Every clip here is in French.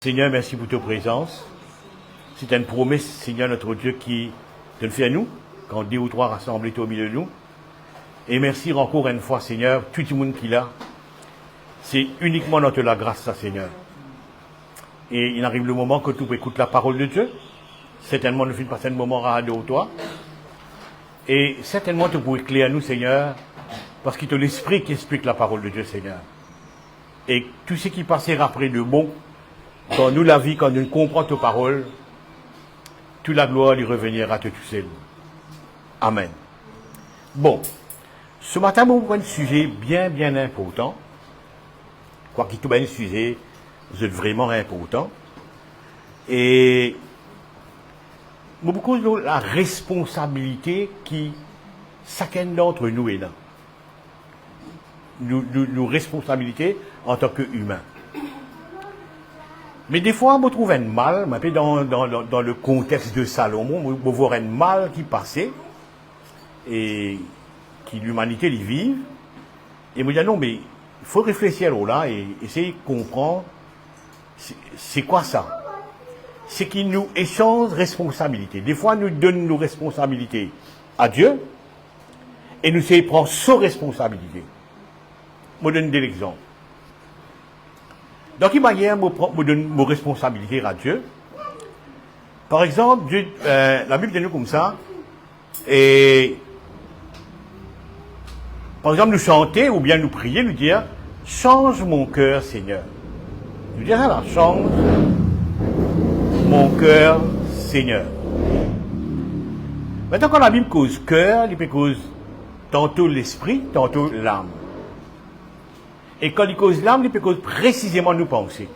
Seigneur, merci pour ta présence. C'est une promesse, Seigneur notre Dieu, qui te le fait à nous, quand deux ou trois rassemblés au milieu de nous. Et merci encore une fois, Seigneur, tout le monde qui l'a. C'est uniquement notre la grâce, ça, Seigneur. Et il arrive le moment que tu écoutes la parole de Dieu. Certainement, nous finissons passer un moment à deux ou toi. Et certainement, tu peux éclairer à nous, Seigneur, parce qu'il te l'esprit qui explique la parole de Dieu, Seigneur. Et tout ce qui passera après de bon, quand nous la vie, quand nous comprenons tes paroles, toute la gloire lui reviendra à te tout seul. Amen. Bon, ce matin, on va un sujet bien important. Quoi qu'il soit un sujet, c'est vraiment important. Et beaucoup de la responsabilité qui, chacun d'entre nous est là. Nos responsabilités en tant qu'humains. Mais des fois, on trouve un mal, dans le contexte de Salomon, on voit un mal qui passait, et qui l'humanité y vive. Et on dit non, mais il faut réfléchir là et essayer de comprendre c'est quoi ça. C'est qu'il nous échange responsabilité. Des fois, nous donne nos responsabilités à Dieu, et nous essayons de prendre ses responsabilités. Je donne des exemples. Dans quelle manière je donne mes responsabilités à Dieu? Par exemple, Dieu, la Bible dit nous comme ça, et par exemple, nous chanter ou bien nous prier, nous dire change mon cœur, Seigneur. Nous dire ça là, change mon cœur, Seigneur. Maintenant, quand la Bible cause cœur, il peut cause tantôt l'esprit, tantôt l'âme. Et quand il cause l'âme, il peut cause précisément nos pensées.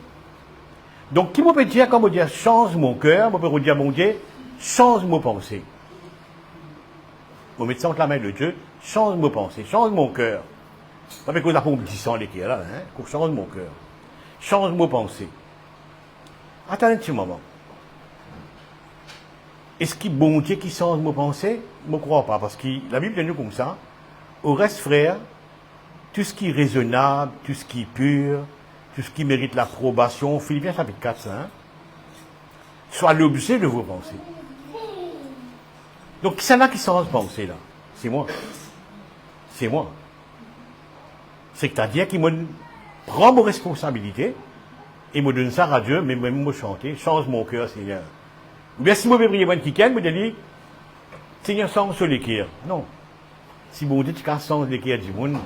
Donc, qui peut dire, quand on dit change mon cœur, on peut dire, mon Dieu, change mes pensées. On met ça entre la main de Dieu, change mes pensées, change mon cœur. Pas parce qu'on a pas un petit sang les là, hein, qu'on change mon cœur. Change mes pensées. Attends un petit moment. Est-ce qu'il y a bon Dieu qui change mes pensées? Je ne crois pas, parce que la Bible dit nous comme ça. Au reste, frère, tout ce qui est raisonnable, tout ce qui est pur, tout ce qui mérite l'approbation, Philippiens chapitre 4, hein, soit l'objet de vos pensées. Donc, c'est là qui change pensée, là. C'est moi. C'est moi. C'est-à-dire qu'il me prend mes responsabilités et me donne ça à Dieu, mais même me chanter, change mon cœur, Seigneur. Ou bien si je veux prier un week-end, je me dis, Seigneur, change sur l'équerre. Non. Si vous dites qu'il change l'équerre du monde,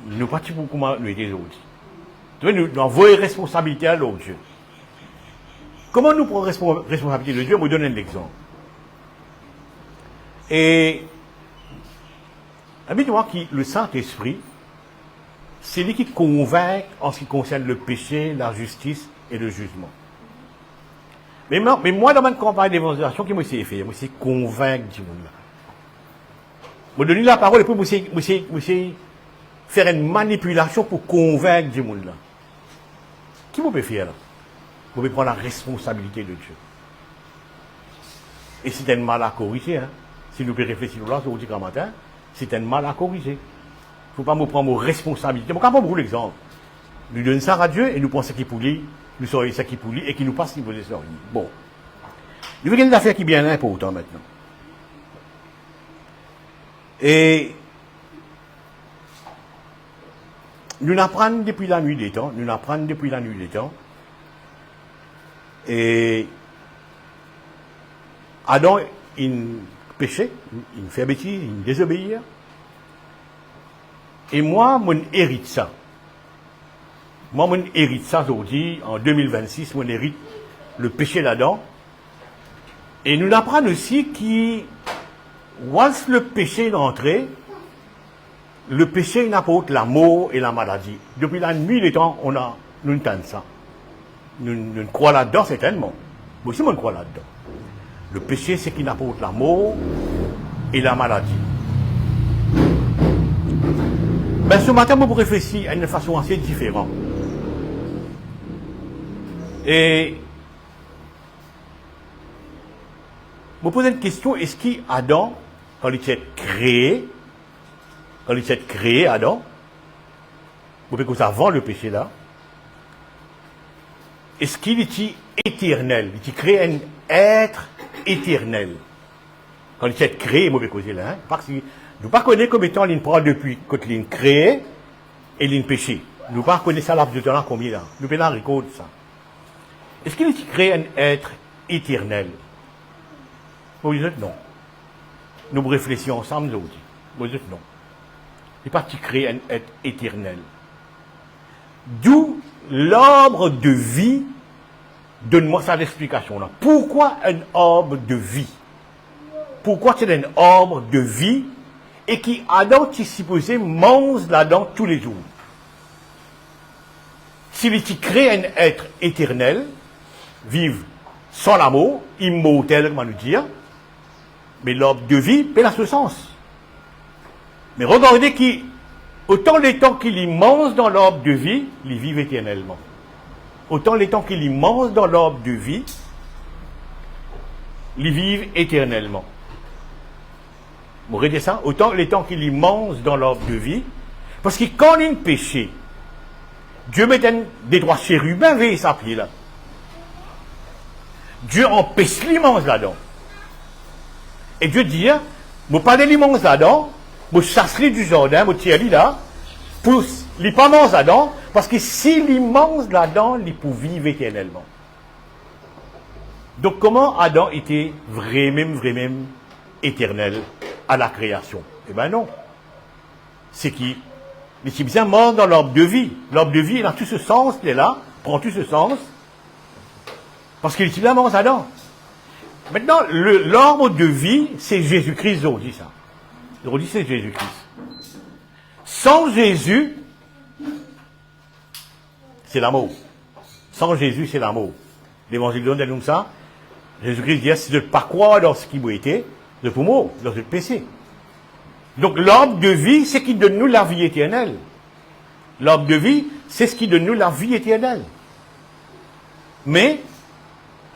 nous ne pas pour comment nous aider les autres. Nous envoyons responsabilité à l'autre Dieu. Comment nous prenons responsabilité de Dieu? Je vous donne un exemple. Et, habituellement, le Saint-Esprit, c'est lui qui convainc en ce qui concerne le péché, la justice et le jugement. Mais moi, dans ma campagne d'évangélisation, qui m'a essayé de faire? Moi, c'est convaincre du monde là. Je donne la parole et puis, moi, faire une manipulation pour convaincre du monde là. Qui vous peut faire là? Vous pouvez prendre la responsabilité de Dieu. Et c'est un mal à corriger, hein. Si nous pouvons réfléchir là, ce qu'on matin, c'est un mal à corriger. Il ne faut pas me prendre nos responsabilités. Je vais vous l'exemple. Nous donnons ça à Dieu et nous pensons qu'il pour lui, nous serions ça qui pour lui et qu'il nous passe niveau des sorties. Bon. Il y a une affaire qui est bien importante maintenant. Et nous l'apprenons depuis la nuit des temps. Et Adam, il péchait, il fait bêtise, il désobéit. Et moi, je hérite ça. Moi, je hérite ça aujourd'hui, en 2026, je hérite le péché d'Adam. Et nous l'apprenons aussi once le péché est entré, le péché n'apporte la mort et la maladie. Depuis la nuit des temps, nous entendons ça. Nous croyons là-dedans, certainement. Moi aussi, je crois là-dedans. Le péché, c'est qu'il apporte la mort et la maladie. Ben, ce matin, je vous réfléchir à une façon assez différente. Et je me pose une question, est-ce qu'Adam, quand il s'est créé, Adam, vous pouvez que ça avant le péché là, est-ce qu'il est éternel? Il crée un être éternel. Quand il est créé, mauvais côté là, parce que nous ne connaissons pas comme étant l'une prend depuis quand l'une créé et l'une péché. Nous ne connaissons pas l'âge de temps là combien là. Nous pouvons reconnaître ça. Est-ce qu'il est créé un être éternel? Vous dites non. Nous réfléchissons ensemble, nous dites. Vous dites non. Il n'est pas créé un être éternel. D'où l'arbre de vie. Donne-moi ça l'explication là. Pourquoi un arbre de vie? Pourquoi c'est un arbre de vie et qui, Adam, qui supposé, mange là-dedans tous les jours? S'il est créé un être éternel, vive sans l'amour, immortel, comment nous dire, mais l'arbre de vie paie la ce sens. Mais regardez qui, autant les temps qu'il y mange dans l'arbre de vie, il vivent éternellement. Autant les temps qu'il y mange dans l'arbre de vie, ils vivent éternellement. Vous regardez ça? Autant les temps qu'il y mange dans l'arbre de vie, parce que quand il y a un péché, Dieu met des droits chérubins vers sa pied là. Dieu empêche l'immense là-dedans. Et Dieu dit, je ne pas de l'immense là-dedans, je chasserai du jardin, je tire là, pour ne pas manger là-dedans, parce que si l'immense là-dedans, il peut vivre éternellement. Donc comment Adam était vraiment éternel à la création? Eh bien non. C'est qui? Mais c'est bien mort dans l'arbre de vie. L'arbre de vie, il a tout ce sens, il est là, prend tout ce sens, parce qu'il est là, mort Adam. Maintenant, l'arbre de vie, c'est Jésus-Christ, on dit ça. On dit c'est Jésus-Christ. Sans Jésus, c'est l'amour. Sans Jésus, c'est l'amour. L'évangile donne comme ça. Jésus-Christ dit, si je ne pas croire dans ce qui m'a été, je peux mourir, dans le péché. Donc l'arbre de vie, c'est ce qui donne nous la vie éternelle. L'arbre de vie, c'est ce qui donne nous la vie éternelle. Mais,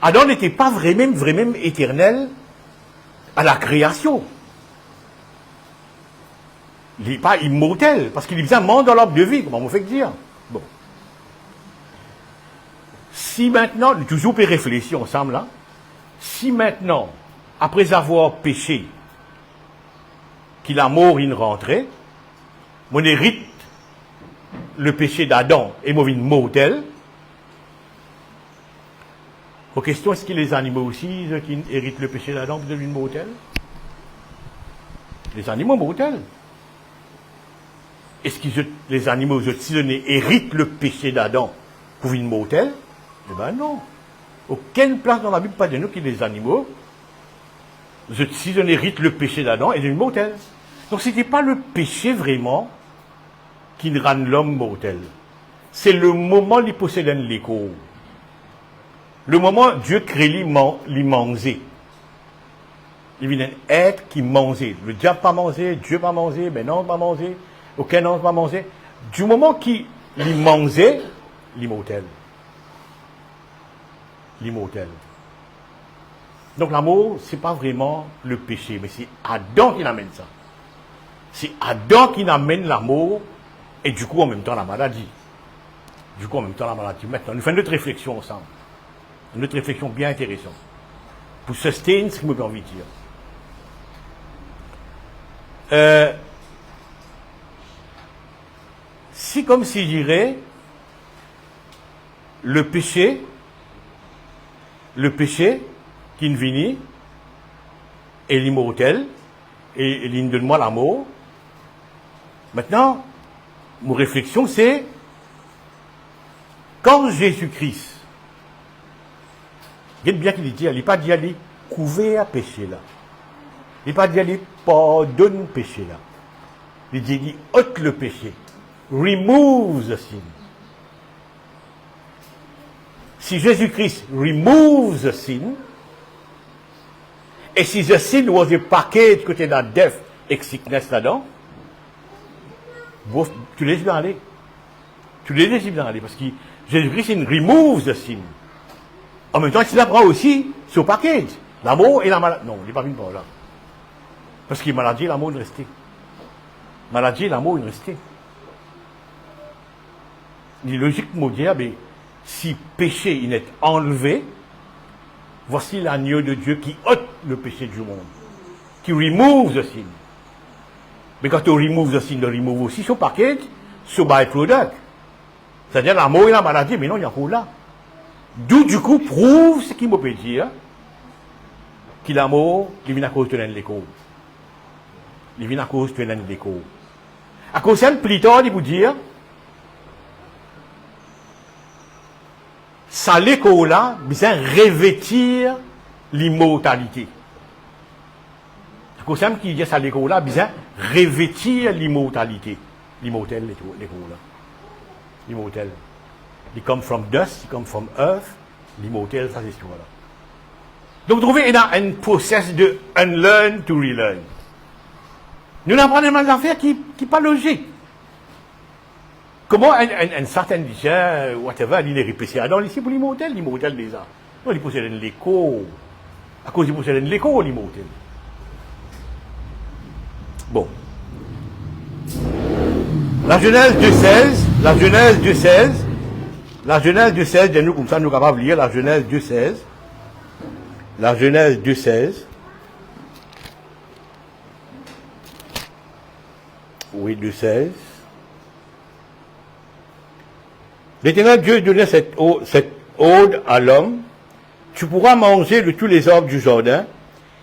Adam n'était pas vraiment éternel à la création. Il n'est pas immortel, parce qu'il est bien mort dans l'arbre de vie, comment on fait dire? Bon. Si maintenant, toujours pour réfléchir ensemble là, si maintenant, après avoir péché, qu'il a mort une rentrée, mon hérite le péché d'Adam et mon vie mortel. Aux questions, est-ce que les animaux aussi qui héritent le péché d'Adam deviennent mortels? Les animaux mortels. Est-ce que les animaux aussi héritent le péché d'Adam pour une mortelle? Eh bien non. Aucune place dans la Bible, pas de nous qui les animaux, si je hérite le péché d'Adam et d'une mortelle. Donc ce n'était pas le péché vraiment qui rend l'homme mortel. C'est le moment où il possède un l'écho. Le moment où Dieu crée l'immenser. Il vient un être qui mangeait. Le diable pas mangé, Dieu pas mangé, ben non pas mangé, aucun ange pas mangé. Du moment qu'il mangeait, l'immortel. L'immortel. Donc l'amour, ce n'est pas vraiment le péché, mais c'est Adam qui amène ça. C'est Adam qui amène l'amour et du coup en même temps la maladie. Du coup en même temps la maladie. Maintenant, nous faisons notre réflexion ensemble. Notre réflexion bien intéressante. Pour soutenir ce que je me envie de dire. Si comme si je dirais le péché qui ne vient est l'immortel et il donne-moi l'amour. Maintenant, mon réflexion c'est quand Jésus-Christ, il bien qu'il dit, il n'est pas dit aller couvrir à péché là. Il n'est pas dit aller pardonner péché là. Il dit ôte le péché. Remove the sin. Si Jésus-Christ remove the sin, et si the sin was a package côté de la death et sickness là-dedans, tu laisses bien aller. Tu les laisses bien aller parce que Jésus-Christ, il remove the sin. En même temps, il apprend aussi sur package. L'amour et la maladie. Non, il n'est pas venu par là. Parce que maladie et l'amour, il restait. Maladie et l'amour, il restait. Il est logique de me dire, mais si péché il est enlevé, voici l'agneau de Dieu qui ôte le péché du monde, qui remove the sin. Mais quand on remove the sin, on remove aussi son package, son byproduct. C'est-à-dire la mort et la maladie, mais non, il y a encore là. D'où du coup prouve ce qui me peut dire que la mort, il vient à cause de l'écho. Il vient à cause de l'écho. À cause de plus tard, il vous dire, ça l'écho là, besoin revêtir l'immortalité. À cause de qui dit ça l'écho là, besoin revêtir l'immortalité. L'immortel, l'écho là. L'immortel. Il come from dust, il come from earth. L'immortel, ça c'est ce là. Donc vous trouvez, il y a un process de unlearn to relearn. Nous apprenons des affaires qui ne sont pas logiques. Comment un certain disait, whatever, il est répété. Ah non, ici pour l'immortel déjà. Non, il possède l'écho. À cause il possède l'écho, l'immortel. Bon. La Genèse 2.16, la Genèse 2.16, nous comme ça, nous sommes capables de lire la Genèse 2.16. La Genèse 2.16. Oui, 2.16. L'Éternel Dieu donnait cette ode à l'homme. Tu pourras manger de tous les arbres du jardin,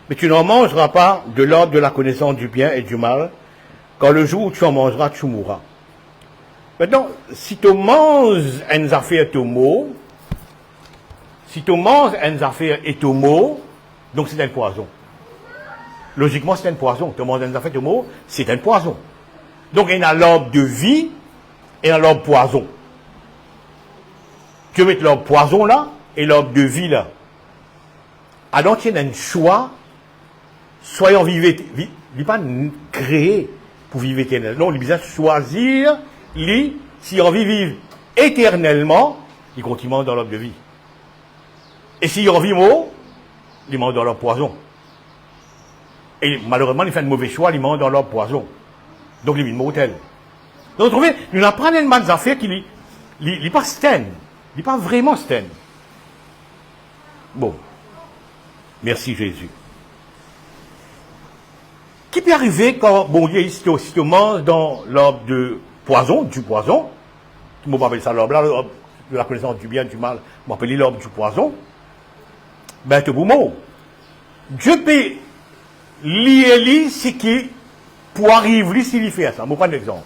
mais tu n'en mangeras pas de l'arbre de la connaissance du bien et du mal, car le jour où tu en mangeras, tu mourras. Maintenant, si tu manges une affaire tomo, si tu manges une affaire étomo, donc c'est un poison. Logiquement, c'est un poison. Tu manges une affaire tomo, c'est un poison. Donc, il y a l'arbre de vie et l'arbre poison. Tu mets l'arbre poison là et l'arbre de vie là. Alors, il y a un choix. Soyons vivants. Il n'est pas créé pour vivre éternellement. Non, il besoin de choisir, si on vit éternellement, il continue dans l'arbre de vie. Et si on vit mort, il mange dans l'arbre poison. Et malheureusement, il fait un mauvais choix, il mange dans l'arbre poison. Donc, il est mortel. Donc, vous trouvez, nous apprenons une manne d'affaires qui n'est pas stand. Il n'est pas vraiment stand. Bon. Merci Jésus. Qui peut arriver quand, bon Dieu, si tu manges dans l'arbre de poison, du poison, tout le monde appelle ça l'arbre là, l'arbre de la connaissance du bien, du mal, on appelle l'arbre du poison, ben, tu es mort. Dieu peut lier ce qui, pour arriver, s'il fait ça. Je vais prendre un exemple.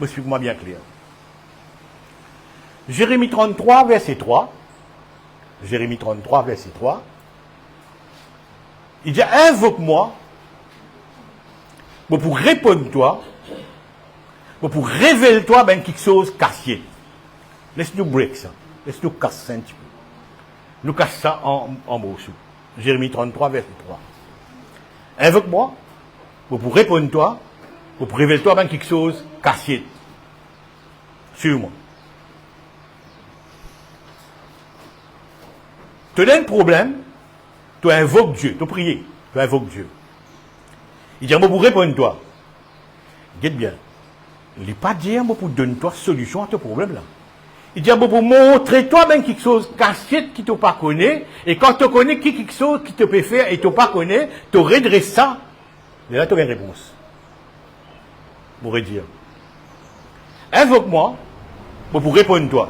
Je suis bien clair. Jérémie 33, verset 3. Jérémie 33, verset 3. Il dit, invoque-moi, pour répondre toi, pour révéler toi, ben, quelque chose cassé. Laisse-nous break ça. Laisse-nous casser ça un petit peu. Nous casse ça en morceaux. Jérémie 33, verset 3. Invoque-moi, pour répondre toi, pour révéler toi, ben, quelque chose cassé. Suis-moi. Tu as un problème, tu invoques Dieu, tu pries, tu invoques Dieu. Il dit, pour répondre toi. Guette bien. Il n'est pas dit, pour donner toi solution à ce problème-là. Il dit, pour montrer toi même quelque chose caché qui ne pas connaît, et quand tu connais quelque chose qui te peut faire et tu pas connais, tu redresses ça. Et là, tu as une réponse. Pour dire. Invoque-moi, pour répondre toi.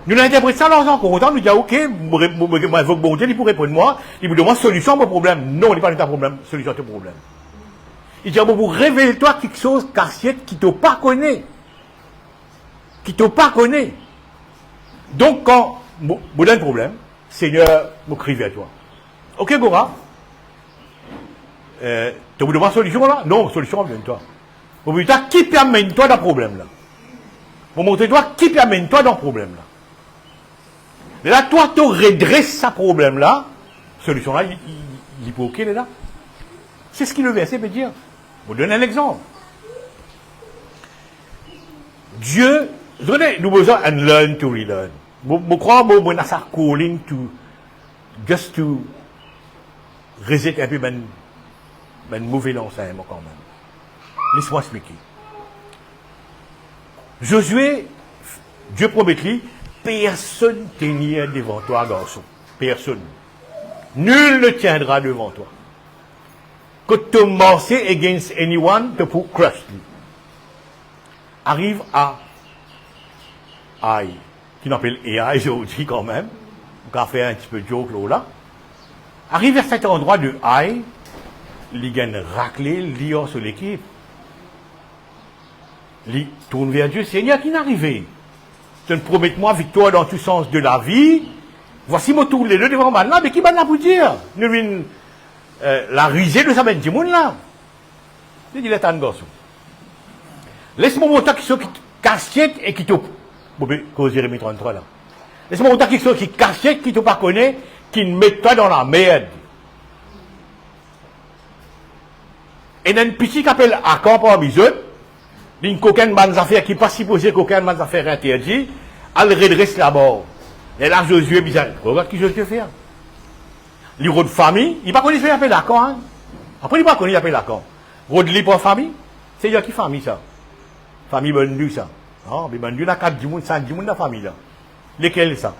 Nous l'interprétons ça dans un content, nous disons, ok, invoque bon Dieu, il pour répondre moi, il me demande solution à mon problème. Non, il n'est pas de ta problème, solution à ton problème. Il dit, pour révéler toi quelque chose cassiette qui ne pas connaît. Qui ne pas connaît. Donc, quand vous donne un problème, Seigneur, me crie vers toi. Ok, Gora. Tu vous demandes solution là? Non, solution vient de toi. Vous me dites, qui permène toi dans le problème là? Vous montrez toi qui permène toi dans le problème là. Et là, toi, tu redresses ce problème là. Solution là, il peut ok là. C'est ce que le verset veut dire. Je vous donne un exemple. Dieu, nous avons besoin de learn to relearn. Je crois que nous avons calling to, just to reset un peu mon mauvais enseignement quand même. Laisse-moi expliquer. Josué, Dieu promet lui, personne tenir devant toi, garçon. Personne. Nul ne tiendra devant toi. Quand tu marches against anyone, tu peux crush lui. Arrive à I, qui n'appelle AI aujourd'hui quand même, on va faire un petit peu de joke là. Arrive à cet endroit de I, il gagne raclé, lié sur l'équipe. Il tourne vers Dieu, Seigneur, qui n'est arrivé. Tu ne promets-moi victoire dans tout sens de la vie. Voici mon tour les deux devant moi là, mais qui va là pour dire? La risée de sa bête du monde là. Je dis, l'état de gosse. Laisse-moi monter qui sont casse-tête et qui te. Cause Jérémie 33 là. Laisse-moi monter qui sont qui casse-tête, qui te pas connaît, qui ne met toi dans la merde. Et il y a une petite qui appelle Accord parmi eux. D'une coquine bonne affaire qui pas supposé coquine bonne affaire interdit, elle redresse là-bas. Et là, Josué bizarre. Regarde qui Josué fait. Les rois de famille, il ne pas connaît ce qu'il appelle l'accord. Hein? Après, il ne pas connaît ce qu'il appelle l'accord. Rodli pour famille, c'est qui famille ça? Famille Bendu ça. Non, mais Bendu, il y a 4 dimoun, 5 dimoun dans la famille là. Lesquels ça?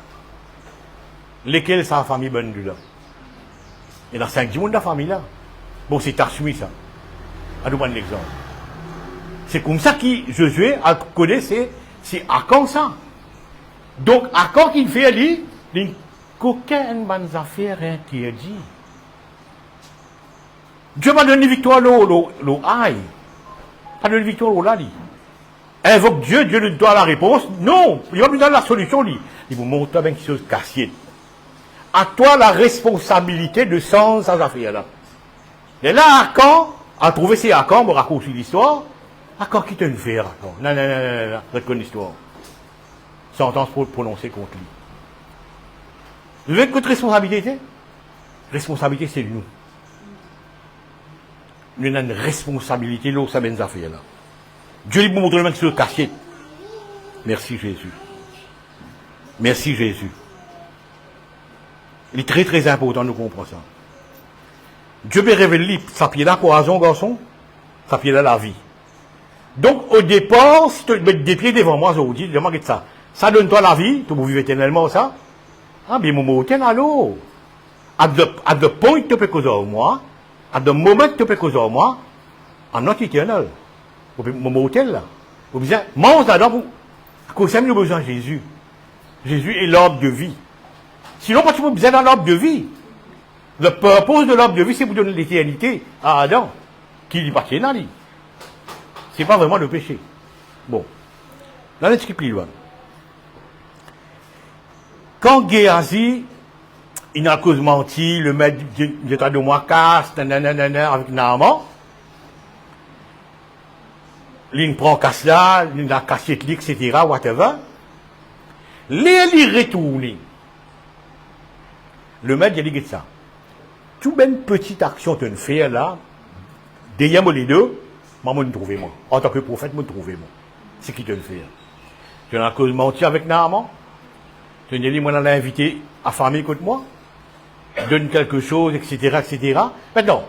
Lesquels ça, la famille Bendu là? Il y a 5 dimoun dans la famille là. Bon, c'est Tarsumi ça. À nous prendre l'exemple. C'est comme ça que Josué a connu, c'est Accord ça. Donc, Accord qu'il fait, il qu'aucun bonne affaire interdit. Dieu m'a donné victoire l'eau aïe. Pas donné victoire l'eau là, dit. Invoque Dieu, Dieu lui donne la réponse. Non, il va lui donner la solution, dit. Il vous montre bien qu'il se cassier. À toi la responsabilité de sans affaire là. Et là, Accord a trouvé ses accords, me raconte l'histoire. Accord qui te le fait, Accord. Non, reconnais l'histoire. Sentence prononcée contre lui. Vous voyez votre responsabilité? Responsabilité, c'est nous. Nous avons une responsabilité, là, ça mène affaires là. Dieu lui montre le mec sur le cachette. Merci Jésus. Merci Jésus. Il est très très important de comprendre ça. Dieu me révèle ça pied là poison, garçon, ça pied là la vie. Donc au départ, si tu mets des pieds devant moi, je vous dis, demande ça. Ça donne toi la vie, tu peux vivre éternellement ça. Ah, mais mon mot alors. At the point tu peux causer moi, at the moment tu peux causer moi, I'm not eternal. Mon mot là. Vous besoin, mange là-dedans pour, à cause de besoin de Jésus. Jésus est l'arbre de vie. Sinon, pas tu peux besoin d'un arbre de vie. Le purpose de l'arbre de vie, c'est pour donner l'éternité à Adam, qui lui appartient à lui. C'est pas vraiment le péché. Bon. Dans les plus loin. Quand Géasi, il n'a cause menti, le maître d'état de moi casse, avec Naaman, il prend casse là, il a cassé etc., whatever. Il retourne. Le maître, il dit ça. Toute même petite action que tu fais là, derrière moi les deux, moi, me trouver moi. En tant que prophète, me trouver moi. C'est qui te le fait. Tu as cause menti avec Naaman. Tu as dit, moi, on l'a invité à famille contre moi. Donne quelque chose, etc., etc. Maintenant,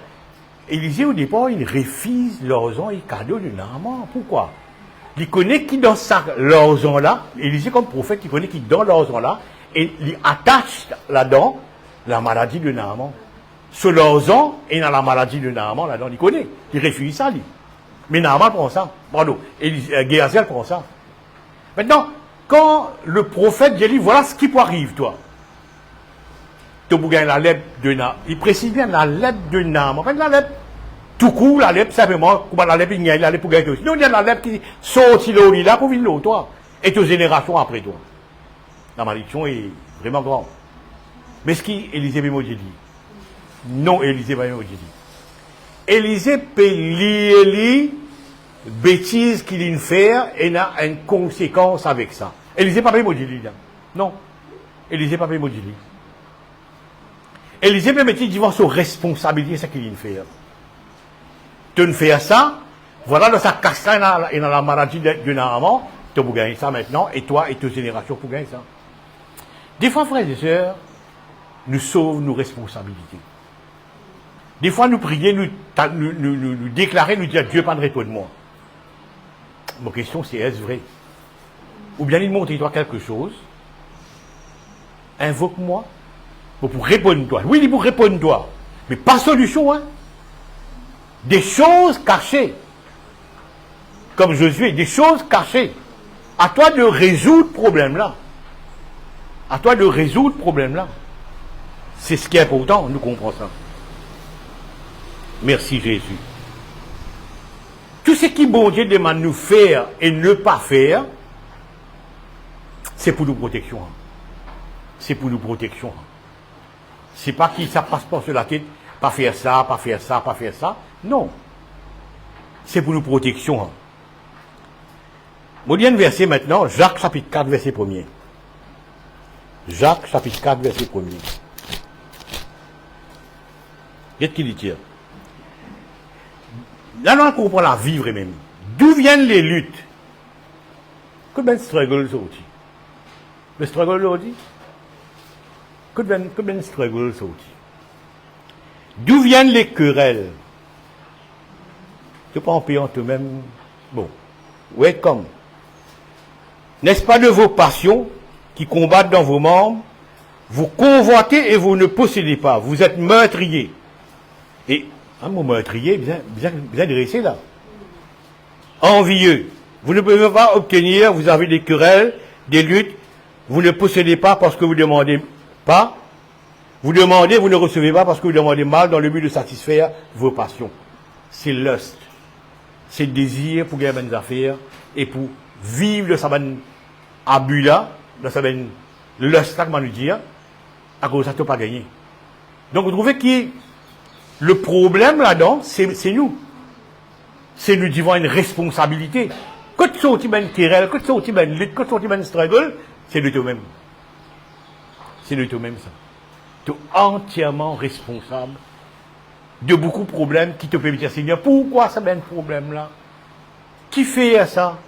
Élisée, au départ, il refuse l'argent et cadeau de Naaman. Pourquoi? Il connaît qui dans l'argent là, Élisée comme prophète, il connaît qui dans l'argent là, et il attache là-dedans la maladie de Naaman. Ce l'argent est dans la maladie de Naaman là-dedans, il connaît. Il refuse ça, lui. Mais Naaman prend ça. Pardon. Géasi prend ça. Maintenant, quand le prophète dit, voilà ce qui peut arriver, toi. Tu peux gagner la lèpre de Naaman. Il précise bien la lèpre de Naaman. En fait, la lèpre, tout court, la lèpre, simplement, comme la lèpre, il y a la lèpre pour gagner aussi. Non, il y a la lèpre qui sortit là pour venir là, toi. Et tes générations après toi. La malédiction est vraiment grande. Mais ce qui, Élisée Bémodji dit, non, Élisée Bémodji dit. Élisée peut lire bêtise qu'il vient faire et n'a une conséquence avec ça. Élisée pas Bémodji dit. Non. Élisée pas Bémodji dit. Élisée peut mettre devant sa responsabilité, c'est ce qu'il vient faire. Tu ne fais ça, voilà dans sa casse-là et dans la maladie de Naaman, tu peux gagner ça maintenant, et toi et tes générations pour gagner ça. Des fois, frères et sœurs, nous sauvons nos responsabilités. Des fois, nous prions, nous déclarer, nous dire Dieu prendrait toi de moi. Ma question, c'est est-ce vrai? Ou bien il montre toi quelque chose, invoque-moi pour répondre toi. Oui, il dit pour répondre toi. Mais pas solution, hein. Des choses cachées. Comme Josué, des choses cachées. À toi de résoudre le problème-là. À toi de résoudre le problème-là. C'est ce qui est important, nous comprenons ça. Merci Jésus. Tout ce qui bon Dieu demande de nous faire et ne pas faire, c'est pour nous protection. C'est pour nous protection. C'est pas qu'il ça passe pas sur la tête, pas faire ça, pas faire ça, pas faire ça. Non. C'est pour nous protection. Je vais lire verset maintenant, Jacques chapitre 4, verset 1er. Jacques chapitre 4, verset 1er. Qu'est-ce qu'il dit? Là, on comprend la vivre même. D'où viennent les luttes? Que ben struggle sorti? Le struggle sorti? Que ben struggle sorti? D'où viennent les querelles? Tu pas en payant toi-même. Bon. Welcome. N'est-ce pas de vos passions qui combattent dans vos membres? Vous convoitez et vous ne possédez pas. Vous êtes meurtrier. Et un mot meurtrier, bien dressé là. Envieux. Vous ne pouvez pas obtenir, vous avez des querelles, des luttes. Vous ne possédez pas parce que vous ne demandez pas. Vous demandez, vous ne recevez pas parce que vous demandez mal dans le but de satisfaire vos passions. C'est lust. C'est le désir pour gagner des affaires et pour vivre de sa bonne abus là, de sa bonne lust là, comment nous dire, à cause de ça, tu n'as pas gagné. Donc vous trouvez que le problème là-dedans, c'est nous. C'est nous devons une responsabilité. Quand tu sortis une querelle, quand tu sortis une lutte, quand tu sortis une struggle, c'est de toi-même. C'est de toi-même ça. Tu es entièrement responsable de beaucoup de problèmes qui te permettent de dire, Seigneur, pourquoi ça mène problème là? Qui fait ça?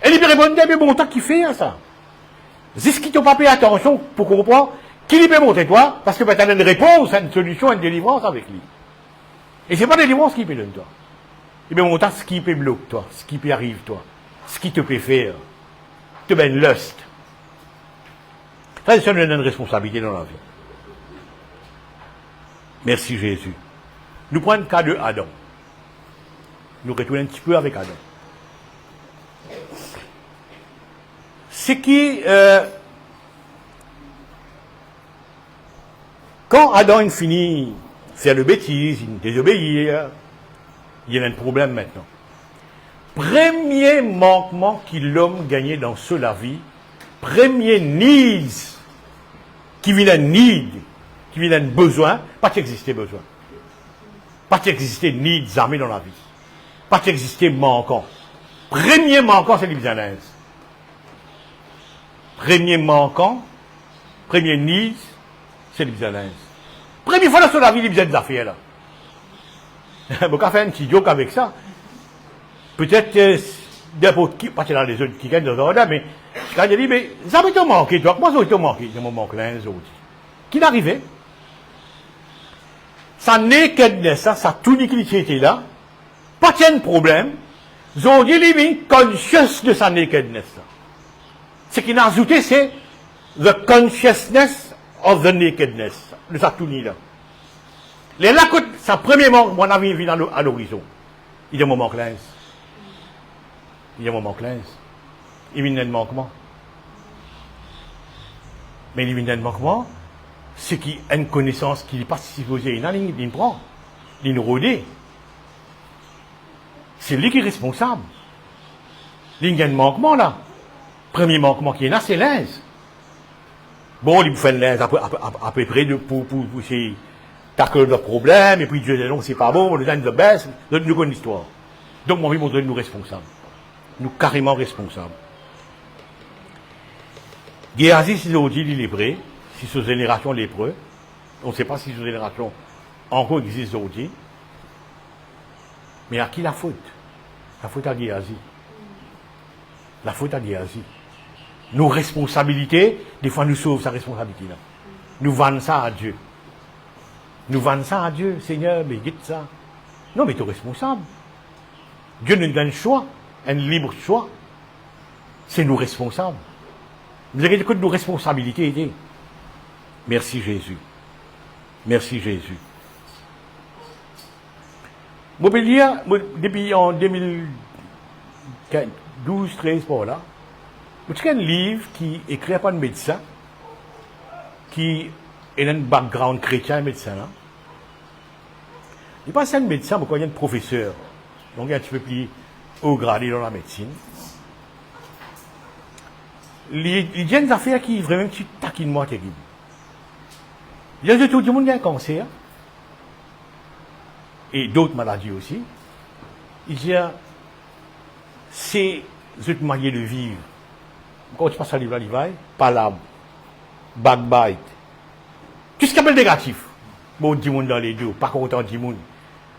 Et il répond, mais bon, toi qui fait ça? C'est ce qui t'a pas payé attention pour comprendre qui peut montrer toi, parce que tu as une réponse, une solution, une délivrance avec lui. Et c'est pas la délivrance qui peut donner toi. Il peut montrer ce qui peut bloquer toi, ce qui peut arriver toi, ce qui te peut faire. Tu as une lust. Ça, c'est une responsabilité dans la vie. Merci Jésus. Nous prenons le cas de Adam. Nous retournons un petit peu avec Adam. C'est qui, quand Adam il finit de faire de bêtises, il désobéit, il y a un problème maintenant. Premier manquement que l'homme gagnait dans la vie, premier needs, qui vient d'un need, qui vient d'un besoin, pas d'exister besoin. Pas d'exister needs armés dans la vie. Pas d'exister manquant. Premier manquant, c'est l'ibzanaise. Premier manquant, premier needs, c'est l'ibzanaise. Première fois dans la vie, il y a des affaires là. Bon, on fait un petit joke avec ça. Peut-être, n'importe qui, pas dans les autres qui gagnent dans le mais quand je dis, mais ça m'a été manqué, toi, moi, ça m'a été manqué, je m'en manque l'un, les autres. Qui n'arrivait? Sa nakedness, sa tunicité était là, pas de problème, ils ont dit, living conscious de sa nakedness. Ce qui n'a ajouté, c'est the consciousness of the nakedness, de sa tunie là. Les là, sa première manque, mon avis vient à l'horizon. Il y a un moment clair. Il y a un moment clair. Il vient d'un manquement. Mais il vient d'un manquement, c'est qu'il a une connaissance qui n'est pas supposée. Il prend. Il nous rodé. C'est lui qui est responsable. Il y a un manquement là. Premier manquement qui est là, c'est l'aise. Bon, il fait l'aise à peu près pour tackle le problème, et puis Dieu dit non, c'est pas bon, le gens de baisse, nous connaissons l'histoire. Donc, mon vie montre nous responsables. Nous carrément responsables. Géasi, si on dit les lépreux, si c'est génération lépreux, on ne sait pas si cette génération encore existe aujourd'hui. Mais à qui la faute? La faute à Géasi. La faute à Géasi. Nos responsabilités, des fois nous sauvons sa responsabilité là. Nous vendons ça à Dieu. Nous vendons ça à Dieu, Seigneur, mais dites ça. Non, mais tu es responsable. Dieu nous donne un choix, un libre choix. C'est nous responsables. Vous avez que nos responsabilités étaient. Merci Jésus. Merci Jésus. Je peux dire, depuis en 2012, 13, par là, j'ai un livre qui est écrit par un médecin qui a un background chrétien, médecin. Là. Il n'est pas un médecin, mais il y a un professeur. Donc il est un petit peu plus haut gradé dans la médecine. Il y a des affaires qui vraiment qui taquinent moi terrible. Il y a tout le monde qui a un cancer. Et d'autres maladies aussi. Il dit, c'est cette manière de vivre. Quand tu passes à l'ivraille, palabre, backbite, tout ce qui est négatif. Bon, du monde dans les deux, pas content du monde.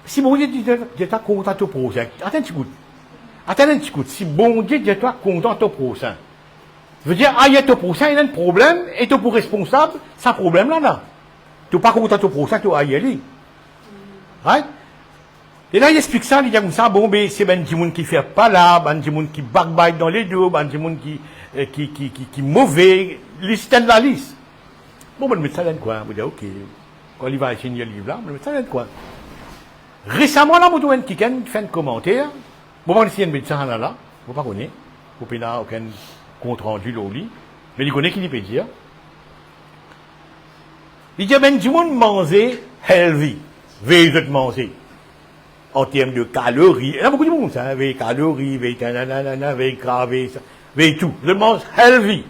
Si bon Dieu dit, tu es content ton prochain, attends un petit coup. Attends un petit coup. Si bon Dieu dit, tu es content ton prochain. Je veux dire, il y a ton prochain, il y a un problème, et tu es pour responsable, c'est un problème là. Tu n'es pas content ton prochain, tu as y aller. Right? Et là, il explique ça, il dit comme ça, bon, ben, c'est ben du monde qui fait pas là, ben du monde qui backbite dans les deux, ben du monde qui mauvais, liste de la liste. Bon, ben, le médecin là, quoi, vous dire, ok, quand il va signer le livre là, le médecin là, quoi. Récemment, là, vous avez fait un commentaire, bon, ben, si un médecin là, vous pas connaître, vous n'avez aucun compte rendu au lit, mais il connaît qui peut dire. Il dit, ben, du monde manger healthy, veille de manger. En termes de calories, il y a beaucoup de monde, ça, veille calories, veille gras, veille tout. Je mange healthy.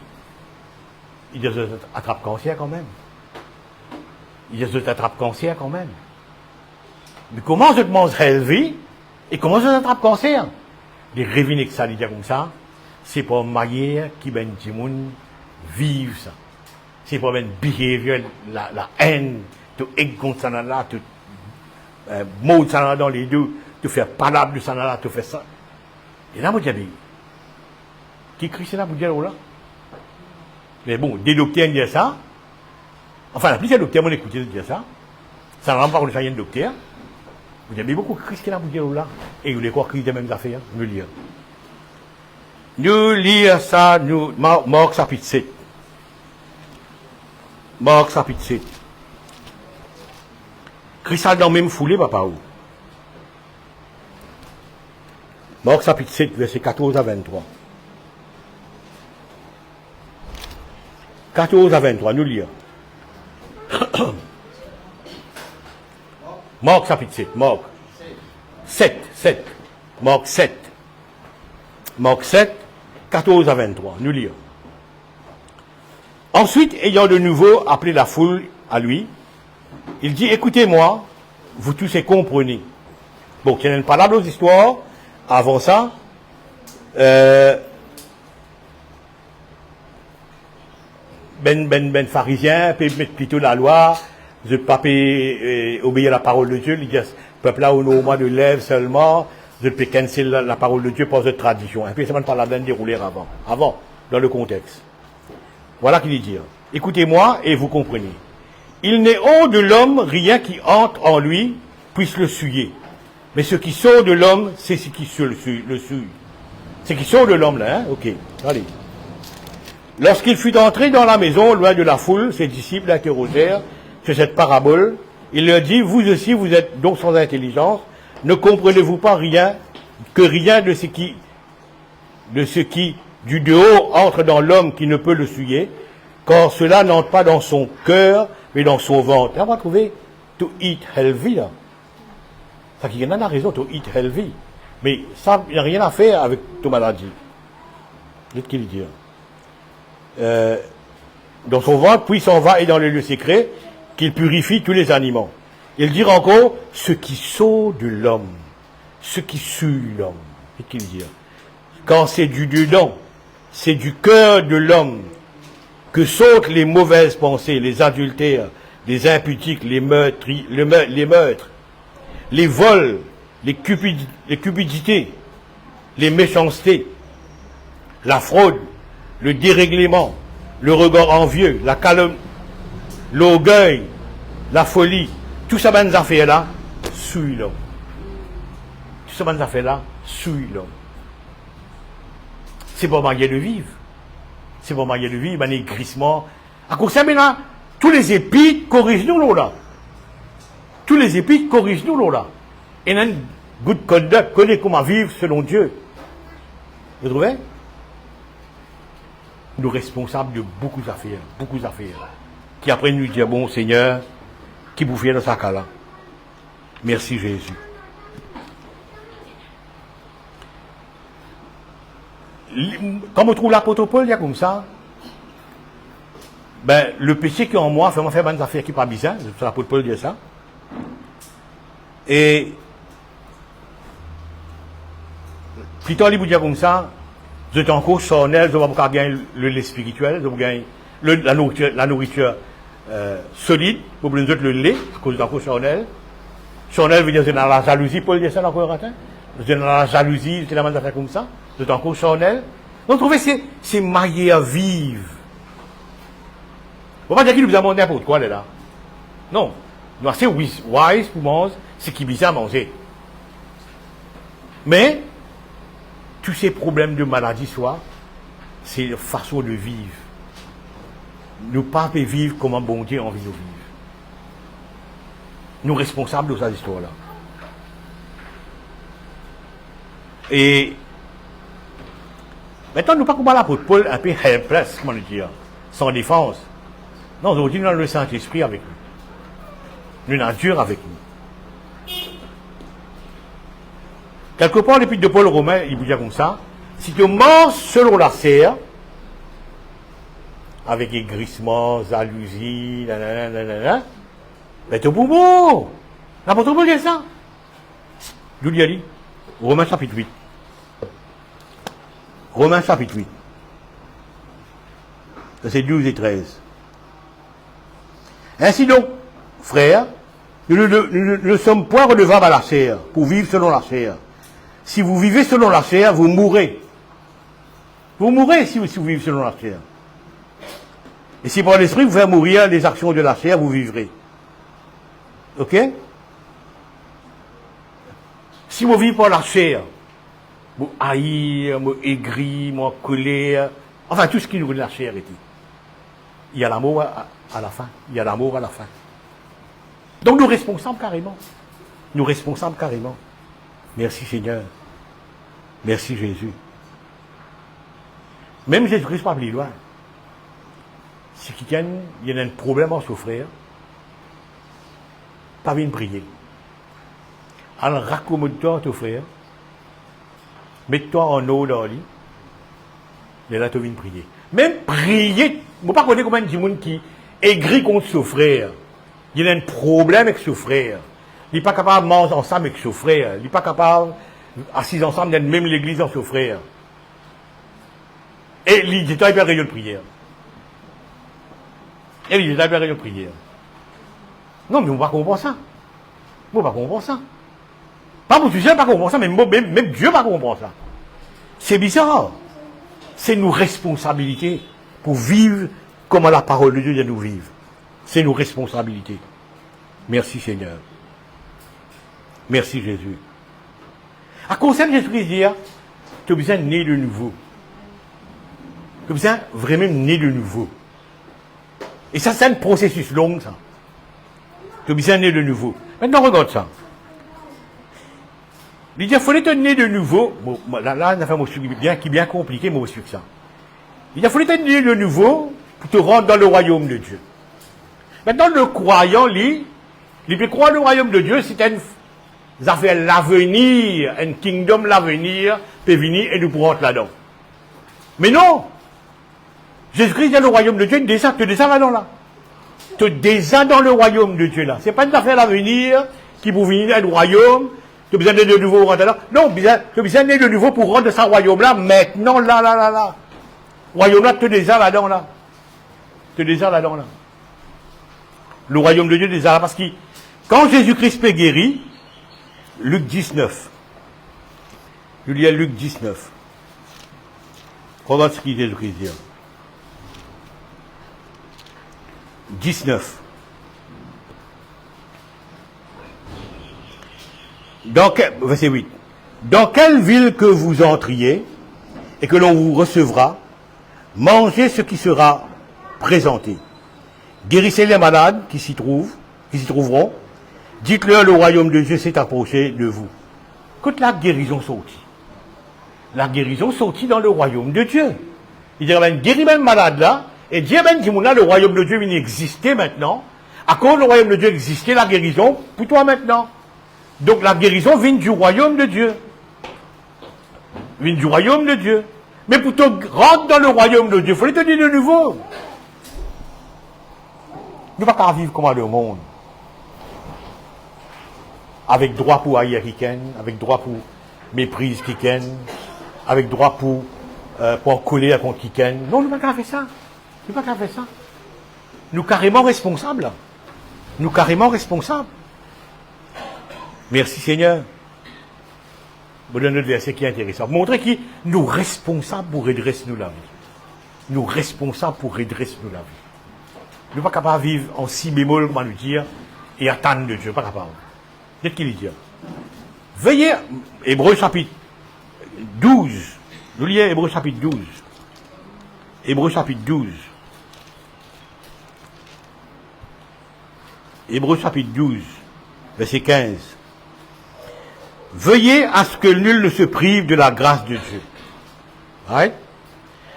Il dit, je attrape cancer quand même. Il dit, je t'attrape cancer quand même. Mais comment je mange healthy et comment je t'attrape cancer? Les réviner que ça, il dit comme ça, c'est pas une manière qui ben du monde vivre ça. C'est pas une behavior, la haine, tout égon ça là, tout mot de ça dans les deux, tu fais palabre de ça là, tu fais ça. Et là, moi, je dis, qui crie ça là pour dire là? Mais bon, des docteurs disent ça. Enfin, la plupart des docteurs m'ont écouté dire ça. Ça ne rend pas compte que ça y a un docteur. Vous avez beaucoup de cris là pour dire là. Et vous voulez quoi cris des mêmes affaires? Nous lire. Nous lire ça, nous, Marc chapitre 7. Marc chapitre 7. Cristal dans la même foulée, papa où? Marc chapitre 7, verset 14 à 23. 14 à 23, nous lisons. Marc chapitre 7, Marc 7. Marc 7. Marc 7, 14 à 23, nous lisons. Ensuite, ayant de nouveau appelé la foule à lui, il dit, écoutez-moi, vous tous et comprenez. Bon, il y a une parole aux histoires. Avant ça, ben pharisien, peut mettre plutôt la loi, je ne pas obéir à la parole de Dieu, il dit, peuple là, au mois de lève seulement, je peux cancel la parole de Dieu pour cette tradition. Et puis, c'est même pas la peine de dérouler avant, dans le contexte. Voilà qu'il dit, écoutez-moi et vous comprenez. Il n'est haut de l'homme rien qui entre en lui puisse le souiller. Mais ce qui sort de l'homme, c'est ce qui le souille. Ce qui sort de l'homme, là, hein? Ok. Allez. Lorsqu'il fut entré dans la maison, loin de la foule, ses disciples l'interrogèrent sur cette parabole. Il leur dit, vous aussi, vous êtes donc sans intelligence. Ne comprenez-vous pas rien de ce qui, du dehors, entre dans l'homme qui ne peut le souiller, car cela n'entre pas dans son cœur, mais dans son ventre. Là, on va trouver to eat healthy, là. Ça qui en a raison, to eat healthy. Mais ça, il n'y a rien à faire avec ton maladie. Qu'est-ce qu'il dit? Dans son ventre, puis s'en va et dans le lieu secret, qu'il purifie tous les animaux. Il dit encore, ce qui sort de l'homme, ce qui sue l'homme. Qu'est-ce qu'il dit? Quand c'est du dedans, c'est du cœur de l'homme que sortent les mauvaises pensées, les adultères, les impudiques, les meurtres, les vols, les cupidités, les méchancetés, la fraude, le dérèglement, le regard envieux, la calomnie, l'orgueil, la folie, tout ça, ben, affaires-là, souille l'homme. Tout ça, ben, affaires-là, souille l'homme. C'est pas manière de vivre. C'est pas manière de vivre, ben, les grissements. À cause de ça, maintenant, Tous les épîtres corrigent nous là. Tous les épîtres corrigent nous là. Et nous good conduct, connaît comment vivre selon Dieu. Vous trouvez? Nous responsables de beaucoup d'affaires. Qui après nous dire, bon Seigneur, qui vous fait dans sa cas là. Merci Jésus. Comme on trouve l'apôtre Paul, il y a comme ça. Ben, le péché qui est en moi fait m'en faire bonnes affaires qui n'est pas bizarre. C'est l'apôtre Paul dit ça. Et plus tard, il vous dit comme ça, vous êtes encore charnel, vous avez gagner le lait spirituel, vous avez la nourriture solide, vous avez le lait, parce que vous êtes encore charnel. Charnel veut dire que vous êtes dans la jalousie, Paul dit ça encore un matin. Vous êtes dans la jalousie, c'est la manière de faire comme ça. Vous êtes encore charnel. Donc, vous trouvez, c'est marié à vivre. On va dire qu'il nous a demandé n'importe quoi, là. Non. Nous assez wise pour manger, c'est qui bizarre à manger. Mais, tous ces problèmes de maladie, c'est la façon de vivre. Nous ne pouvons pas vivre comme un bon Dieu a envie de vivre. Nous sommes responsables de cette histoire-là. Et maintenant, nous ne pouvons pas l'apôtre Paul un peu helpless, comment le dire, sans défense. Non, aujourd'hui, nous avons le Saint-Esprit avec nous. Nous avons Dieu avec nous. Quelque part, l'épître de Paul Romain, il vous dit comme ça, si tu manges selon la chair, avec aigrissement, jalousie, nanana, mais tu es bon. L'apôtre Paul dit ça. Je vous dis, Romains chapitre 8. Romains chapitre 8. Versets 12 et 13. Ainsi donc, frères, nous ne sommes point redevables à la chair, pour vivre selon la chair. Si vous vivez selon la chair, vous mourrez. Vous mourrez si vous vivez selon la chair. Et si par l'esprit vous faites mourir les actions de la chair, vous vivrez. Ok? Si vous vivez par la chair, vous haïr, vous aigrir, vous colère, enfin tout ce qui nous donne la chair, il y a l'amour à la fin. Il y a l'amour à la fin. Donc nous responsables carrément. Nous responsables carrément. Merci Seigneur. Merci Jésus. Même Jésus-Christ pas plus loin. Si quelqu'un il y a un problème à souffrir, pas venir prier. Alors raccommode-toi ton frère. Mets-toi en eau dans le lit. Et là tu viens prier. Même prier, je ne sais pas combien de gens qui aigrit contre son frère. Il y a un problème avec son frère. Il n'est pas capable de manger ensemble avec son frère. Il n'est pas capable assis ensemble dans même l'église dans son frère. Et il dit, il y a une réunion de prière. Et il dit, il y a une réunion de prière. Non, mais on ne va pas comprendre ça. On ne va pas comprendre ça. Pas pour tout seul, pas comprendre ça, mais même Dieu ne va pas comprendre ça. C'est bizarre. C'est nos responsabilités pour vivre comme la parole de Dieu de nous vivre. C'est nos responsabilités. Merci Seigneur. Merci Jésus. À cause de Jésus-Christ dire, tu as besoin de naître de nouveau. Tu as besoin vraiment de naître de nouveau. Et ça, c'est un processus long, ça. Tu as besoin de naître de nouveau. Maintenant, regarde ça. Il dit, il fallait te naître de nouveau. Bon, là, on a fait un mot qui est bien compliqué, mais aussi que ça. Il dit, il fallait te naître de nouveau pour te rendre dans le royaume de Dieu. Maintenant, le croyant, il peut croire le royaume de Dieu, c'est une affaire l'avenir, un kingdom l'avenir, peut venir et nous pourrons entrer là-dedans. Mais non! Jésus-Christ est le royaume de Dieu, tu es déjà là-dedans, là. Tu es déjà dans le royaume de Dieu, là. C'est pas une affaire l'avenir qui pour venir à le royaume, tu as besoin de nouveau pour rentrer là. Non, tu as besoin de nouveau pour rentrer dans ce royaume-là, maintenant, là. Royaume-là, tu es déjà là-dedans, là. Tu es déjà là-dedans, là. Le royaume de Dieu est déjà là, parce que quand Jésus-Christ peut guérir, Luc 19. Je lis à Luc 19. Regarde ce que Jésus-Christ dit. 19. Verset 8. Dans quelle ville que vous entriez et que l'on vous recevra, mangez ce qui sera présenté. Guérissez les malades qui s'y trouveront. Dites-leur, le royaume de Dieu s'est approché de vous. Quand la guérison sortit. La guérison sortit dans le royaume de Dieu. Il dit, ben, guéris même malade là, et Dieu ben dit, là, le royaume de Dieu vient exister maintenant. À cause le royaume de Dieu existait, la guérison, pour toi maintenant. Donc la guérison vient du royaume de Dieu. Vient du royaume de Dieu. Mais pour te rentrer dans le royaume de Dieu, il faut te dire de nouveau. Nous ne pouvons pas vivre comme le monde. Avec droit pour haïr quelqu'un, avec droit pour méprise quelqu'un, avec droit pour coller contre quelqu'un. Non, nous ne pouvons pas faire ça. Nous ne pouvons pas faire ça. Nous carrément responsables. Nous carrément responsables. Merci Seigneur. Je vous donne un verset qui est intéressant. Montrer que nous responsables pour redresser nous la vie. Nous responsables pour redresser nous la vie. Nous ne sommes pas capables de vivre en si bémol, comment nous dire, et attendre de Dieu. Pas capable. Qu'est-ce qu'il dit? Veuillez, Hébreux chapitre 12. Nous lisons Hébreux chapitre 12. Hébreux chapitre 12. Hébreux chapitre 12, verset 15. Veuillez à ce que nul ne se prive de la grâce de Dieu. Right?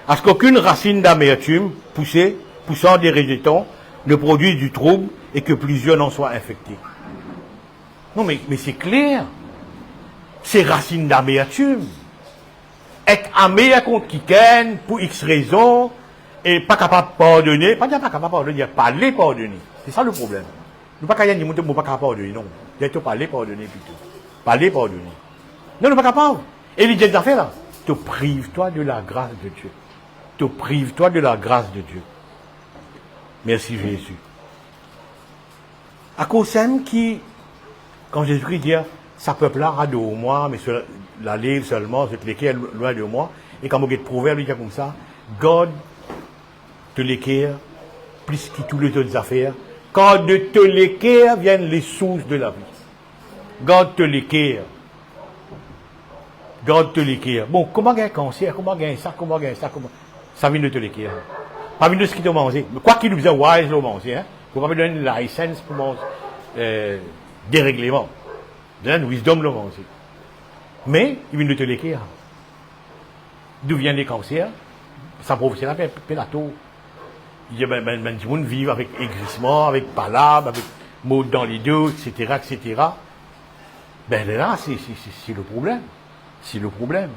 À ce qu'aucune racine d'amertume poussant des rejetons ne produise du trouble et que plusieurs n'en soient infectés. Non, mais c'est clair. Ces racines d'amertume. Être amer contre quelqu'un pour X raisons et pas capable de pardonner. Pas dire pas capable de pardonner, parler pardonner. C'est ça le problème. Nous ne pouvons pas dire que nous ne pas capable de pardonner, non. Il faut parler pardonner plutôt. Parler pardonner. Non, nous ne sommes pas capables. Et il dit des affaires là. Te prive-toi de la grâce de Dieu. Te prive-toi de la grâce de Dieu. Merci Jésus. À cause de qui, quand Jésus-Christ dit, ça peuple-là a de moi, mais la livre seulement, c'est l'équerre loin de moi. Et quand on regarde le proverbe, il dit comme ça, God te l'équerre, plus que toutes les autres affaires. Quand de te l'équerre viennent les sources de la vie. God te l'équerre. God te l'équerre. Bon, comment gagner cancer, comment gagner ça, comment ça vient de te l'équerre. Pas vient de ce qui te mangé. Quoi qu'il nous dise, wise, le manger, hein. Faut pas me donner une licence pour manger, dérèglement. Donne wisdom le manger. Mais, il vient de te l'équerre. D'où viennent les cancers? Ça provoque la pénato. Il y a des gens vivent avec aigrissement, avec palabre, avec mots dans les deux, etc., etc. Ben là, c'est le problème. C'est le problème.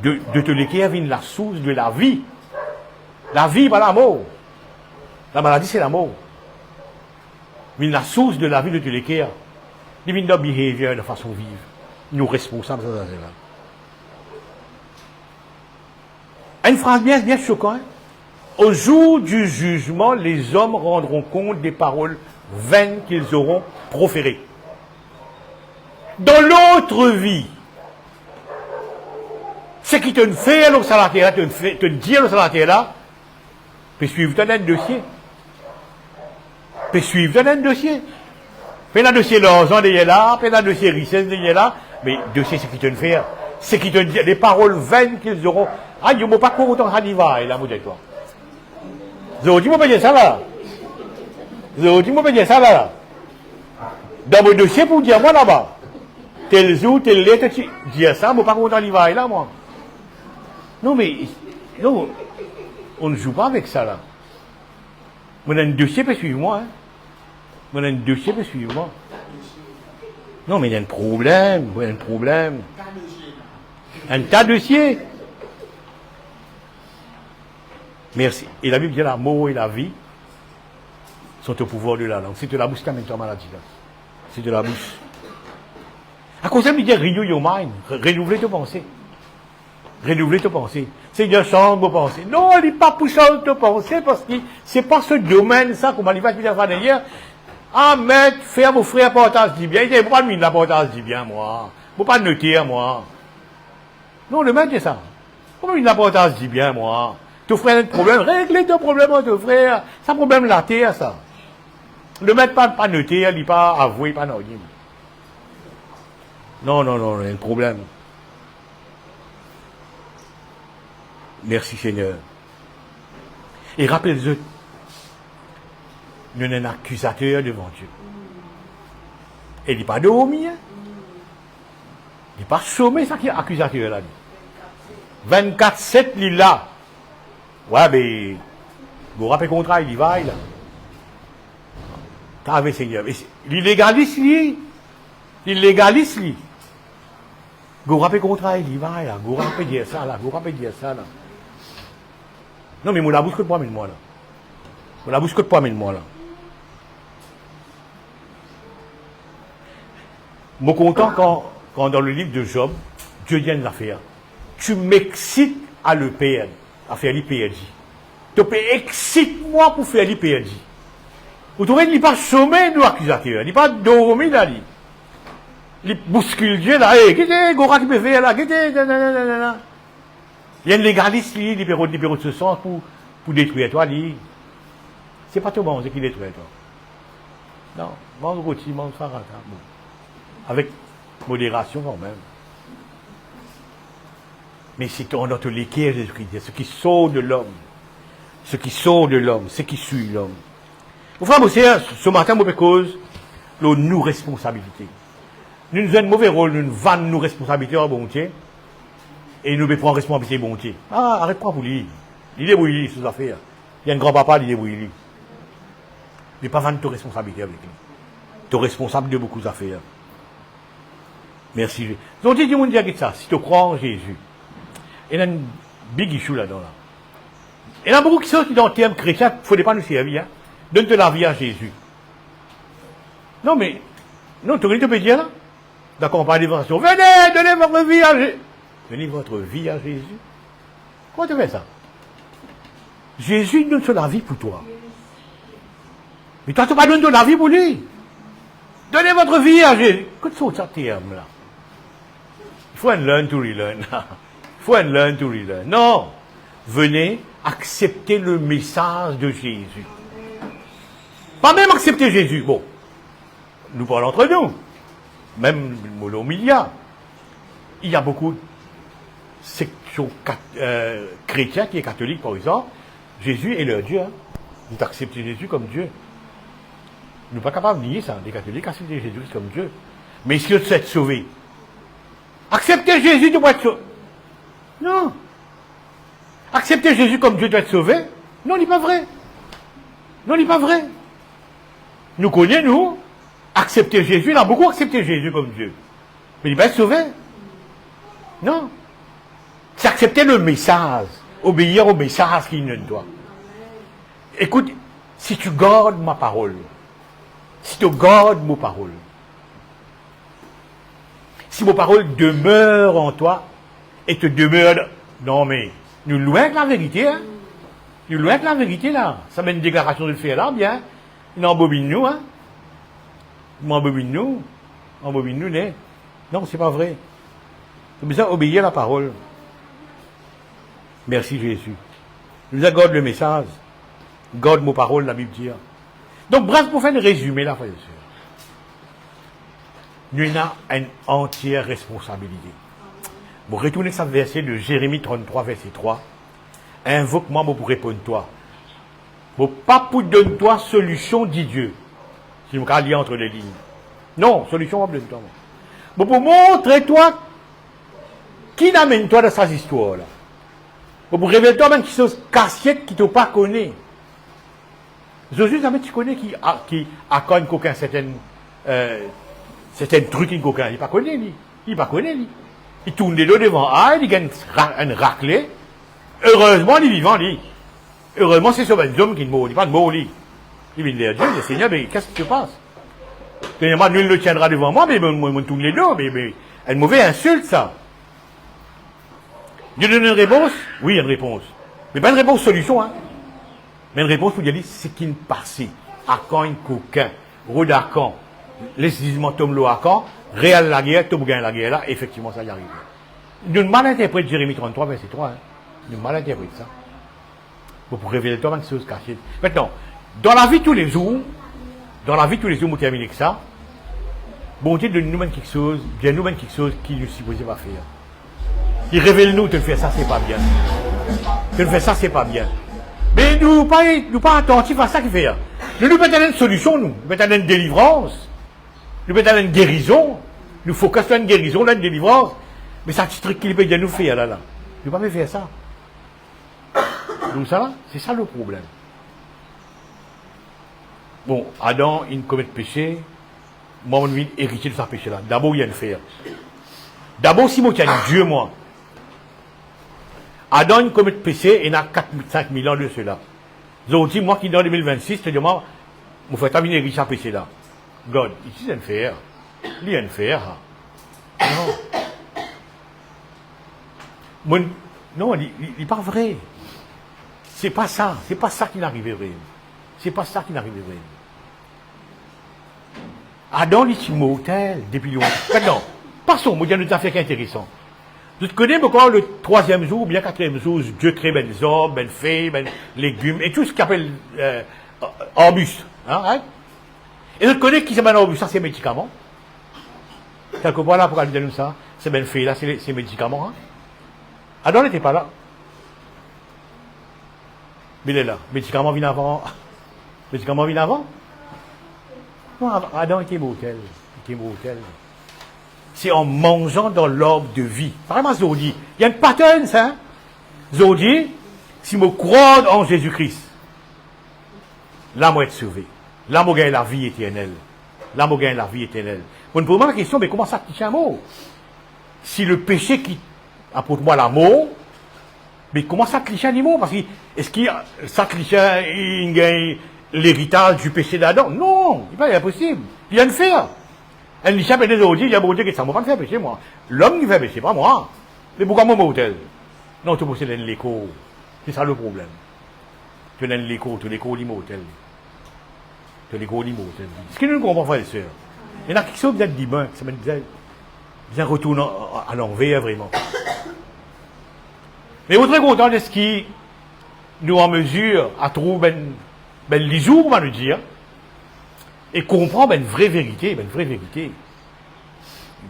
De te l'équerre vient la source de la vie. La vie, pas la mort. La maladie, c'est la mort. Vient la source de la vie de te l'équerre. Il vient de behavior, de façon vive. Nous responsables de ça. Une phrase bien choquante. Au jour du jugement, les hommes rendront compte des paroles vaines qu'ils auront proférées. Dans l'autre vie, ce qui te fait le salaire, te dire le salaire là, peut suivre ton dossier. Peut suivre ton dossier. Peut un dossier l'argent derrière là, peut un dossier richesse derrière là, mais dossier ce qui te fait, ce qui te dit, les paroles vaines qu'ils auront. Ah, je ne peux pas courir autant à l'hiver, là, moi, toi. Je dis, moi, je ça là. Je dis, moi, je ça là. Dans mon dossier pour dire, moi, là-bas, tel jour, tel lettre, tu dis ça, je ne peux pas courir à l'hiver, là, moi. Non, mais, non, on ne joue pas avec ça, là. Mon un dossier peut suivre moi, hein. Mon un dossier peut suivre moi. Non, mais il y a un problème, il y a un problème. Un tas de dossiers. Merci. Et la Bible dit la mort et la vie sont au pouvoir de la langue. C'est de la bouche qui amène ta maladie là. C'est de la bouche. À cause de ça, il dit renew your mind. Renouveler tes pensées. Renouveler tes pensées. C'est de changer vos pensées. Non, il n'est pas pour changer tes pensées parce que c'est pas ce domaine, ça, comme on va dire d'ailleurs. Ah, mais, faire mon frère portage du bien. Il dit, pourquoi la portage du bien, moi? Faut pas noter, moi. Non, le maître dit ça. Pourquoi la portage du bien, moi? Ton frère a un problème, réglez ton problème, ton frère. C'est un problème la terre, ça. Le maître pas noté, il n'est pas avoué, pas non. Non, il y a un problème. Merci Seigneur. Et rappelez-vous, nous sommes un accusateur devant Dieu. Et il n'est pas dormi. Hein? Il n'est pas sommé, ça qui est accusateur là. 24-7, il est là. Ouais, mais, vous rappelez le contrat, il y va, là. T'as vu, Seigneur. L'illégaliste, lui. L'illégaliste, lui. Vous rappelez le contrat, il y va, là. Vous rappelez dire ça, là. Vous rappelez dire ça, là. Non, mais moi, la bouche que de moi, là. Moi, la bouche que de moi, là. Je suis content quand dans le livre de Job, Dieu vient de l'affaire. Tu m'excites à le perdre, à faire l'IPLJ. Tu peux excite-moi pour faire l'IPLJ. Vous trouvez qu'il n'est pas sommé de l'accusateur, il n'est pas dormi là. Il bouscule Dieu là. Hé, qu'est-ce que Gora qui peut faire là? Qu'est-ce que il y a un légaliste qui libéraux de ce sens pour détruire toi. C'est pas tout bon, c'est qui détruit toi. Non, mange rôti, mange farata. Bon. Avec modération quand même. Mais c'est qu'on notre l'équerre Jésus-Christ, ce qui sort de l'homme, ce qui sort de l'homme, ce qui suit l'homme. Vous frères, ce matin, mauvaise cause, nous responsabilité. Nous avons un mauvais rôle, nous vendons nos responsabilités en bonté, et nous prenons responsabilité en bonté. Ah, arrête pas pour lui. Il est bouilli, ces affaires. Il y a un grand-papa, il est bouilli. Mais pas vendre tes responsabilités avec lui. Tu es responsable de beaucoup d'affaires. Merci. Donc, il dit ça, si tu crois en Jésus, il y a un big issue là-dedans. Là. Il y en a beaucoup qui sont dans le terme chrétien, il ne faudrait pas nous servir. Hein. Donne-te la vie à Jésus. Non, mais, non, tu peux dire là. D'accord, on parle d'évangile. Venez, donnez votre vie à Jésus. Donnez votre vie à Jésus. Comment tu fais ça? Jésus donne la vie pour toi. Mais toi, tu ne vas pas donner la vie pour lui. Donnez votre vie à Jésus. Qu'est-ce que c'est ce terme là? Il faut un learn to relearn. Il faut un learn to relearn. Non. Venez accepter le message de Jésus. Pas même accepter Jésus. Bon. Nous parlons entre nous. Même au milieu. Il y a beaucoup de sections chrétiens qui est catholique, par exemple. Jésus est leur Dieu. Hein. Vous acceptez Jésus comme Dieu. Nous ne sommes pas capables de nier ça. Les catholiques acceptent Jésus comme Dieu. Mais est-ce que tu es sauvé? Accepter Jésus, tu dois être sauvé. Non. Accepter Jésus comme Dieu doit être sauvé? Non, il n'est pas vrai. Non, il n'est pas vrai. Nous connaissons, nous, accepter Jésus, il a beaucoup accepté Jésus comme Dieu. Mais il va être sauvé. Non. C'est accepter le message, obéir au message qu'il nous doit. Écoute, si tu gardes ma parole, si tu gardes mes paroles, si mes paroles demeurent en toi et te demeurent, non mais, nous loin de la vérité, hein? Nous loin de la vérité là. Ça met une déclaration de le faire là, bien. Il embobine nous, hein? Il embobine nous, né. Non, c'est pas vrai. C'est besoin d'obéir à la parole. Merci Jésus. Nous garde le message. Garde mes paroles, la Bible dit. Donc, bref, pour faire un résumé là, frères et sœurs. Nous avons une entière responsabilité. Vous retournez ce verset de Jérémie 33, verset 3. Invoque-moi pour répondre toi. Pour pas pour donner toi solution, dit Dieu. Si vous lire entre les lignes. Non, solution, pas donner toi. Pour montrer toi qui n'amène toi dans ces histoires là. Pour révéler toi même qui sont cassiettes qui ne pas connaît. Jésus, tu connais qui accorde quelqu'un certains trucs qu'il coquin. Il ne connaît, lui. Il ne connaît, lui. Il tourne les deux devant. Ah, il gagne un raclé. Heureusement, il est vivant, lui. Heureusement, c'est sur un homme qui ne mord. Il n'est pas de mort, lui. Il vient dire Dieu, le Seigneur, mais qu'est-ce qui se passe? Moi, nul ne tiendra devant moi, mais il tourne les deux. Mais une mauvaise insulte, ça. Dieu donne une réponse? Oui, une réponse. Mais pas une réponse solution, hein. Mais une réponse pour dire, c'est qu'il passe. À quand un coquin, rodacan, l'excisement tombe l'eau à quand, réel la guerre, tombe gagne la guerre là, effectivement, ça y arrive. Nous mal interprète Jérémie 33, verset 3, hein. Nous mal interprète ça. Pour révéler toi une chose cachée. Maintenant, dans la vie de tous les jours, nous terminons avec ça, bon Dieu donne nous-mêmes quelque chose, bien nous-mêmes quelque chose qu'il nous supposait pas faire. Il révèle nous, te le faire ça, c'est pas bien. Te le faire ça, c'est pas bien. Mais nous pas attentifs à ça qui fait. Nous mettons une solution, nous mettons une délivrance, nous mettons une guérison, nous focusons sur une guérison, une délivrance. Mais ça, c'est truc qu'il peut nous faire là. Nous ne pouvons pas faire ça. Donc ça, c'est ça le problème. Bon, Adam, il commet le péché. Moi, je suis héritier de ce péché-là. D'abord, il y a une faire. D'abord, si moi, il y a Dieu, moi. Adam, il commet le péché, et il y a 5 000 ans de cela. Donc, dit, moi qui dans 2026, je te demande, je fais terminer héritier de ce péché-là. God, ici, c'est une faire. Il y a une faire. Non. Non, il n'est pas vrai. C'est pas ça qui n'arriverait. C'est pas ça qui n'arriverait. Adam, il est mortel depuis longtemps. Maintenant, passons, moi, il y a une affaire qui est intéressante. Vous connaissez encore le 3e jour, ou bien 4e jour, Dieu crée ben hommes, ben fées, ben légumes, et tout ce qu'il appelle arbustes. Hein? Et vous connaissez qui c'est ben arbustes, ça c'est médicaments. Quelque part là, pourquoi nous ça? C'est ben fait là, c'est médicaments. Hein? Adam n'était pas là. Mais il est là. Médicaments viennent avant. Médicaments viennent avant? Non, Adam était mortel. Il était mortel. C'est en mangeant dans l'arbre de vie. Vraiment, Zodi. Il y a une pattern, ça. Hein? Zodi, si je crois en Jésus-Christ, là, je vais être sauvé. Là, je gagne la vie éternelle. Là, je gagne la vie éternelle. Vous me posez la question, mais comment ça touche un mot? Si le péché qui apporte moi la mort, mais comment ça cliché un mot? Parce que, est-ce qu'il ça cliché, il gagne l'héritage du péché d'Adam? Non, c'est pas impossible. Il y a une faire. Elle dit, jamais des autres, il y a beaucoup de gens qui ne vont pas me faire pécher, moi. L'homme qui fait pécher, pas moi. Mais pourquoi moi, hôtel? Non, tu possèdes l'écho. C'est ça le problème. Tu as l'écho, tu as l'écho l'imotel. Tu as l'écho l'imotel. Ce que nous ne comprenons pas, les sœurs. Il y en a qui sont bien d'humains, qui sont bien retournent à l'envers, vraiment. Mais vous êtes très content de ce qui nous en mesure à trouver les jours, on va le dire, et comprendre une vraie vérité, une vraie vérité.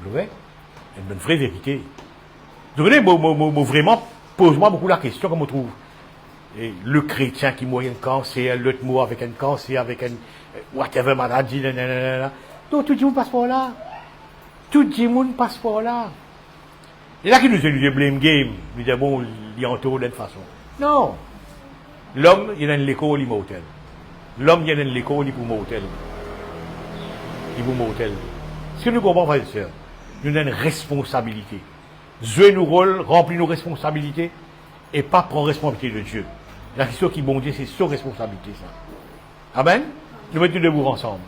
Vous voyez? Une vraie vérité. Vous voyez, vraiment, pose-moi beaucoup la question, comme on trouve. Et le chrétien qui mourrait un cancer, l'autre mort avec un cancer, avec un whatever maladie, nanana. Donc, tout le monde passe par là. Tout le monde passe par là. Et là, qui nous dit blame game, nous dit bon, il y a entouré d'une façon. Non. L'homme, il y a une l'école, il est mortel. L'homme, il y a une l'école, il est pour mortel. Il est pour mortel. Ce que nous comprenons, frères et sœurs, nous avons une responsabilité. Jouer nos rôles, remplir nos responsabilités, et pas prendre responsabilité de Dieu. La question qui est bon Dieu, c'est son responsabilité, ça. Amen? Nous mettons debout ensemble.